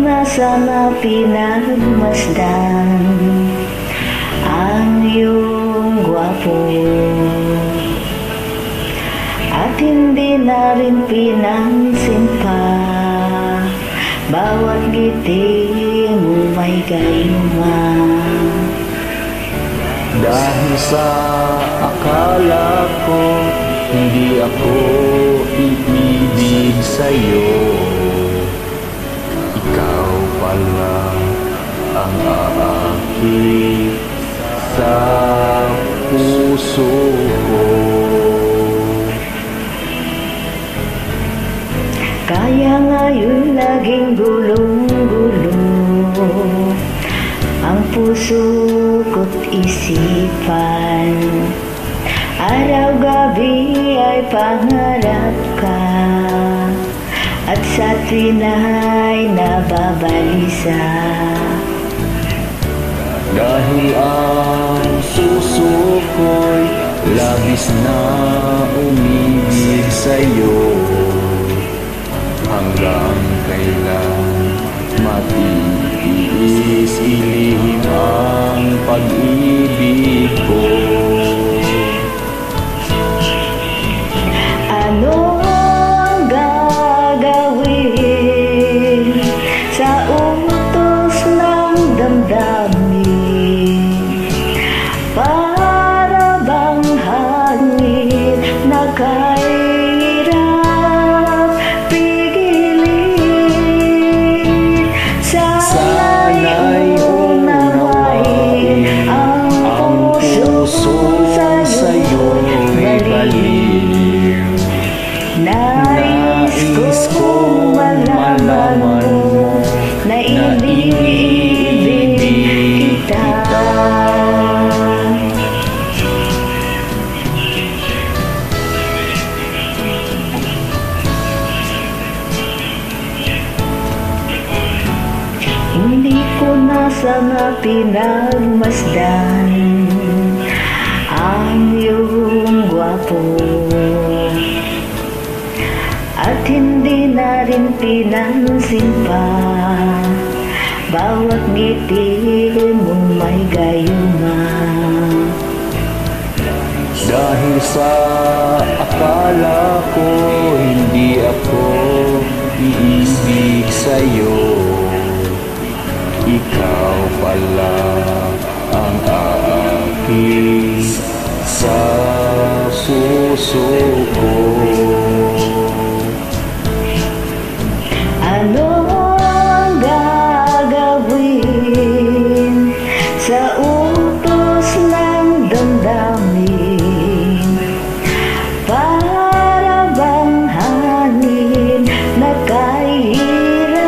na sana pinagmasdan ang iyong gwapo, at hindi na rin pinansin pa bawat ngiti mo may gayuma. Dahil sa akala ko hindi ako iibig sa'yo, ikaw pala ang aakit sa puso ko. Kaya ngayon laging gulong-gulong ang puso ko't isipan. Araw-gabi ay pangarap ka, at sa tinay nababalisa. Dahil ang puso ko'y labis na umibig sa'yo, hanggang kailan matiis ilihim ang pag-ibig ko. Ano ang gagawin sa utos ng damdamin? Para bang hangin na kahirap pigilin? Sana'y unawain ang puso sa'yo'y baliw. Nais kong malaman mo na iniibig kita. Hindi ko na sana pinagmasdan ang iyong gwapo, at hindi na rin pinansin pa bawat ngiti mong may gayuma. Dahil sa akala ko hindi ako iibig sa'yo, ikaw pala ang aakit sa puso ko. Ano ang gagawin sa utos ng damdamin? Para bang hangin na kahirap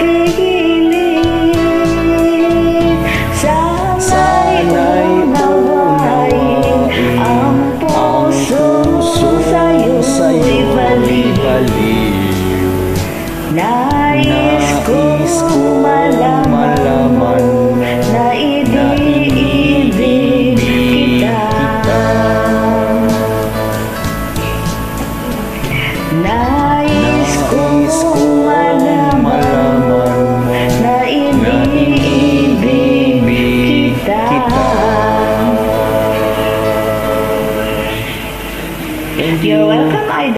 pigilin? Sana'y unawain ang puso sa'yo'y baliw. Nais kong malaman na iniibig kita. Nais kong malaman na iniibig kita. You're welcome, idol.